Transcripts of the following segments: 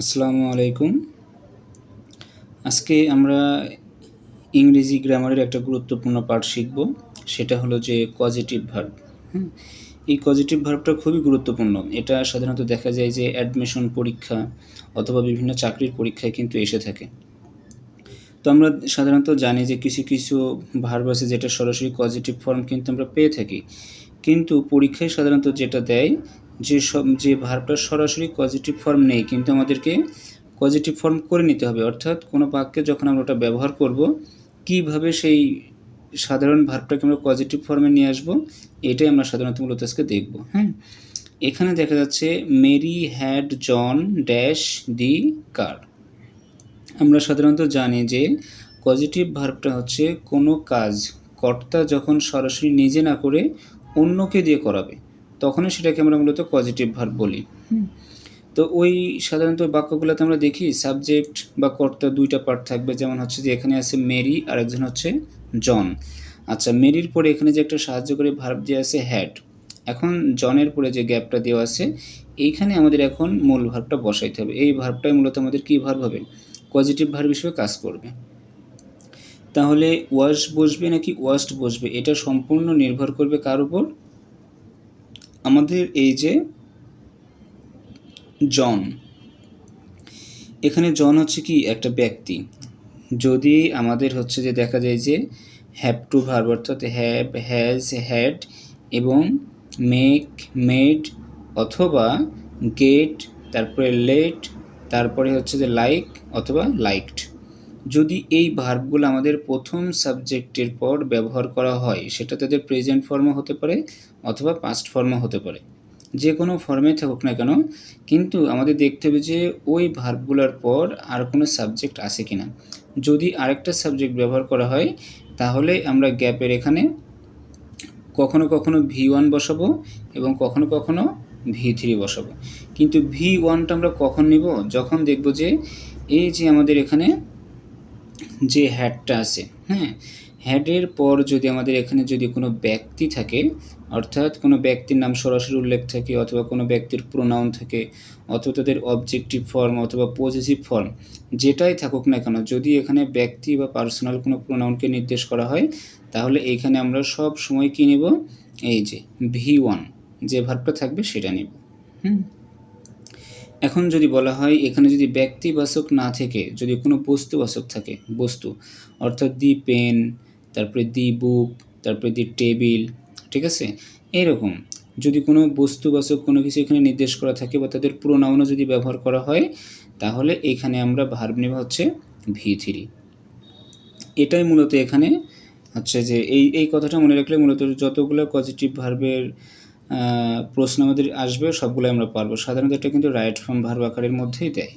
আসসালামু আলাইকুম। আজকে আমরা ইংরেজি গ্রামারের একটা গুরুত্বপূর্ণ পাঠ শিখব। সেটা হলো যে কজেটিভ ভার্ব। এই কজেটিভ ভার্বটা খুবই গুরুত্বপূর্ণ। এটা সাধারণত দেখা যায় যে অ্যাডমিশন পরীক্ষা অথবা বিভিন্ন চাকরির পরীক্ষায় কিন্তু এসে থাকে। তো আমরা সাধারণত জানি যে কিছু ভার্ব আছে যেটা সরাসরি কজেটিভ ফর্ম কিন্তু আমরা পেয়ে থাকি। কিন্তু পরীক্ষায় সাধারণত যেটা দেয় যে ভার্বটা সরাসরি পজিটিভ ফর্ম নেই, কিন্তু আমাদেরকে পজিটিভ ফর্ম করে নিতে হবে। অর্থাৎ কোনো বাক্যে যখন আমরা ওটা ব্যবহার করব, কিভাবে সেই সাধারণ ভার্বটাকে আমরা পজিটিভ ফর্মে নিয়ে আসব, এটাই আমরা সাধারণত মূলত আজকে দেখব। এখানে দেখা যাচ্ছে Mary had John dash the car. আমরা সাধারণত জানি যে পজিটিভ ভার্বটা হচ্ছে কোনো কাজ কর্তা যখন সরাসরি নিজে না করে অন্যকে দিয়ে করাবে, তখনই সেটাকে আমরা মূলত পজিটিভ ভার্ব বলি। তো ওই সাধারণত বাক্যগুলোতে আমরা দেখি সাবজেক্ট বা কর্তা দুইটা পার্ট থাকবে। যেমন হচ্ছে যে এখানে আছে মেরি আর একজন হচ্ছে জন। আচ্ছা, মেরির পরে এখানে যে একটা সাহায্যকারী ভার্ব দিয়ে আছে হ্যাড। এখন জনের পরে যে গ্যাপটা দেওয়া আছে, এইখানে আমাদের এখন মূল ভার্বটা বসাইতে হবে। এই ভার্বটাই মূলত আমাদের কী ভার্ব হবে? পজিটিভ ভার্ব হিসেবে কাজ করবে। তাহলে ওয়াশ বসবে নাকি ওয়াস্ট বসবে, এটা সম্পূর্ণ নির্ভর করবে কার উপর? আমাদের এই যে জন, এখানে জন হচ্ছে কি একটা ব্যক্তি। যদি আমাদের হচ্ছে যে দেখা যায় যে হ্যাভ টু ভার্ব অর্থাৎ হ্যাভ, হ্যাজ, হ্যাড এবং মেক, মেড অথবা গেট, তারপরে লেট, তারপরে হচ্ছে যে লাইক অথবা লাইকড, যদি এই ভার্বগুলো আমাদের প্রথম সাবজেক্টের পর ব্যবহার করা হয়, সেটা তাদের প্রেজেন্ট ফর্মও হতে পারে অথবা পাস্ট ফর্মও হতে পারে, যে কোনো ফর্মে থাকুক না কেন, কিন্তু আমাদের দেখতে হবে যে ওই ভার্বগুলোর পর আর কোনো সাবজেক্ট আছে কি না। যদি আরেকটা সাবজেক্ট ব্যবহার করা হয়, তাহলে আমরা গ্যাপের এখানে কখনো কখনো V1 বসাবো এবং কখনো কখনো V3 বসাবো। কিন্তু V1টা আমরা কখন নিব? যখন দেখব যে এই যে আমাদের এখানে যে হ্যাডটা আছে, হ্যাডের পর যদি আমাদের এখানে যদি কোনো ব্যক্তি থাকে, অর্থাৎ কোনো ব্যক্তির নাম সরাসরি উল্লেখ থাকে অথবা কোনো ব্যক্তির প্রোনাউন থাকে অথবা তাদের অবজেক্টিভ ফর্ম অথবা পজিটিভ ফর্ম, যেটাই থাকুক না কেন, যদি এখানে ব্যক্তি বা পার্সোনাল কোনো প্রোনাউনকে নির্দেশ করা হয়, তাহলে এইখানে আমরা সব সময় কী নেব? এই যে V1 যে ভার্বটা থাকবে সেটা নেব। এখন যদি বলা হয় এখানে যদি ব্যক্তিবাচক না থেকে যদি কোনো বস্তুবাচক থাকে, বস্তু অর্থাৎ দি পেন, তারপরে দি বুক, তারপরে দি টেবিল, ঠিক আছে, এরকম যদি কোনো বস্তুবাচক কোনো কিছু এখানে নির্দেশ করা থাকে বা তাদের প্রোনাউনও যদি ব্যবহার করা হয়, তাহলে এখানে আমরা ভার্ব নেব হচ্ছে V3। এটাই মূলত এখানে হচ্ছে যে এই কথাটা মনে রাখলে মূলত যতগুলো পজিটিভ ভার্বের প্রশ্ন আমাদের আসবে সবগুলো আমরা পারবো। সাধারণত এটা কিন্তু রাইট ফর্ম ভার্ব আকারের মধ্যেই দেয়।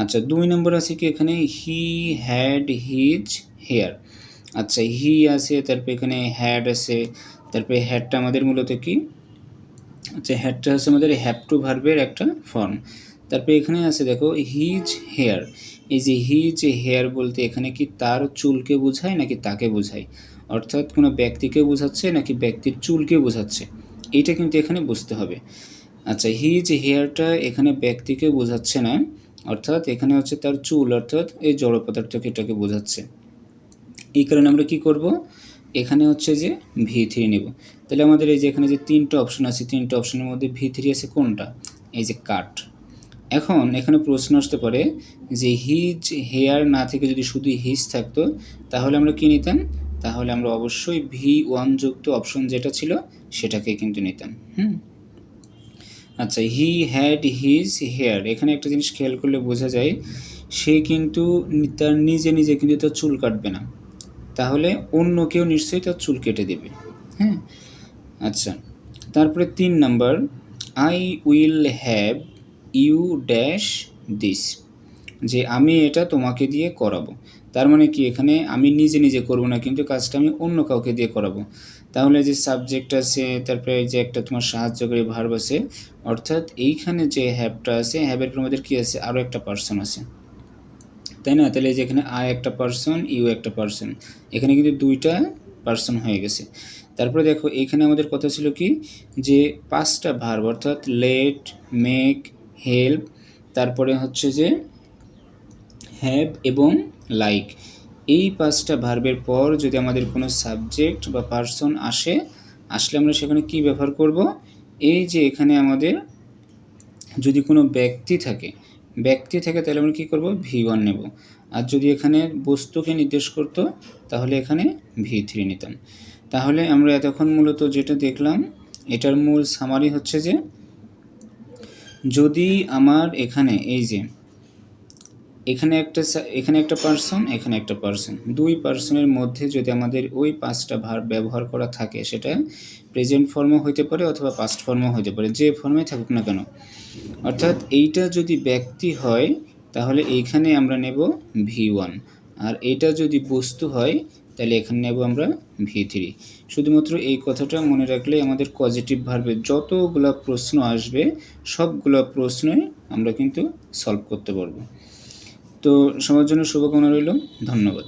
আচ্ছা, 2 নম্বর আছে কি এখানে হি হ্যাড হিজ হেয়ার। আচ্ছা, হি আছে, তারপরে এখানে হ্যাড আছে, তারপরে হ্যাডটা আমাদের মূলত কি? আচ্ছা, হ্যাডটা হচ্ছে আমাদের হ্যাভ টু ভার্বের একটা ফর্ম। তারপরে এখানে আছে দেখো হিজ হেয়ার। এই যে হিজ হেয়ার বলতে এখানে কি তার চুলকে বোঝায় নাকি তাকে বোঝায়? অর্থাৎ কোনো ব্যক্তিকে বোঝাচ্ছে নাকি ব্যক্তির চুলকে বোঝাচ্ছে, এইটা কিন্তু এখানে বুঝতে হবে। আচ্ছা, হিজ হেয়ারটা এখানে ব্যক্তিকে বোঝাচ্ছে না, অর্থাৎ এখানে হচ্ছে তার চুল অর্থাৎ এই জড় পদার্থকে এটাকে বোঝাচ্ছে। এই কারণে আমরা কি করব? এখানে হচ্ছে যে V3 নেব। তাহলে আমাদের এই যে এখানে যে 3টা অপশন আছে, 3টা অপশনের মধ্যে V3 আছে কোনটা? এই যে কাট। এখন এখানে প্রশ্ন আসতে পারে যে হিজ হেয়ার না থেকে যদি শুধু হিজ থাকতো, তাহলে আমরা কি নিতাম? তাহলে আমরা অবশ্যই V1 যুক্ত অপশন যেটা ছিল সেটাকে কিন্তু নিতাম। আচ্ছা, হি হ্যাড হিজ হেয়ার, এখানে একটা জিনিস খেয়াল করলে বোঝা যায় সে কিন্তু তার নিজে নিজে কিন্তু তার চুল কাটবে না, তাহলে অন্য কেউ নিশ্চয়ই তার চুল কেটে দেবে। আচ্ছা, তারপরে 3 number I will have you dash this, যে আমি এটা তোমাকে দিয়ে করাবো। তার মানে কি এখানে আমি নিজে নিজে করব না, কিন্তু কাজটা আমি অন্য কাউকে দিয়ে করাবো। তাহলে যে সাবজেক্ট আছে, তারপরে যে একটা তোমার সাহায্যকারী ভার্ব আছে, অর্থাৎ এইখানে যে হ্যাভটা আছে, হ্যাভের পর আমাদের কী আছে? আরও একটা পার্সন আছে, তাই না? তাহলে যে এখানে আই একটা পার্সন, ইউ একটা পার্সন, এখানে কিন্তু 2টা পার্সন হয়ে গেছে। তারপরে দেখো এখানে আমাদের কথা ছিল কি যে 5টা ভার্ব অর্থাৎ লেট, মেক, হেল্প, তারপরে হচ্ছে যে হ্যাভ এবং লাইক, এই 5টা ভার্বের পর যদি আমাদের কোনো সাবজেক্ট বা পার্সন আসলে আমরা সেখানে কি ব্যবহার করব? এই যে এখানে আমাদের যদি কোনো ব্যক্তি থাকে তাহলে আমরা কী করব? V1 নেব। আর যদি এখানে বস্তুকে নির্দেশ করতো তাহলে এখানে V3 নিতাম। তাহলে আমরা এতক্ষণ মূলত যেটা দেখলাম এটার মূল সামারি হচ্ছে যে যদি আমার এখানে এই যে এখানে একটা পার্সন, এখানে একটা পার্সন, দুই পার্সনের মধ্যে যদি আমাদের ওই 5টা ভার্ব ব্যবহার করা থাকে, সেটা প্রেজেন্ট ফর্মও হইতে পারে অথবা পাস্ট ফর্মও হইতে পারে, যে ফর্মে থাকুক না কেন। অর্থাৎ এইটা যদি ব্যক্তি হয় তাহলে এইখানে আমরা নেব V1, আর এটা যদি বস্তু হয় তাহলে এখানে নেব আমরা V3। শুধুমাত্র এই কথাটা মনে রাখলেই আমাদের পজিটিভ ভার্বের যতগুলো প্রশ্ন আসবে সবগুলো প্রশ্নই আমরা কিন্তু সলভ করতে পারবো। তো সবার জন্য শুভকামনা রইল। ধন্যবাদ।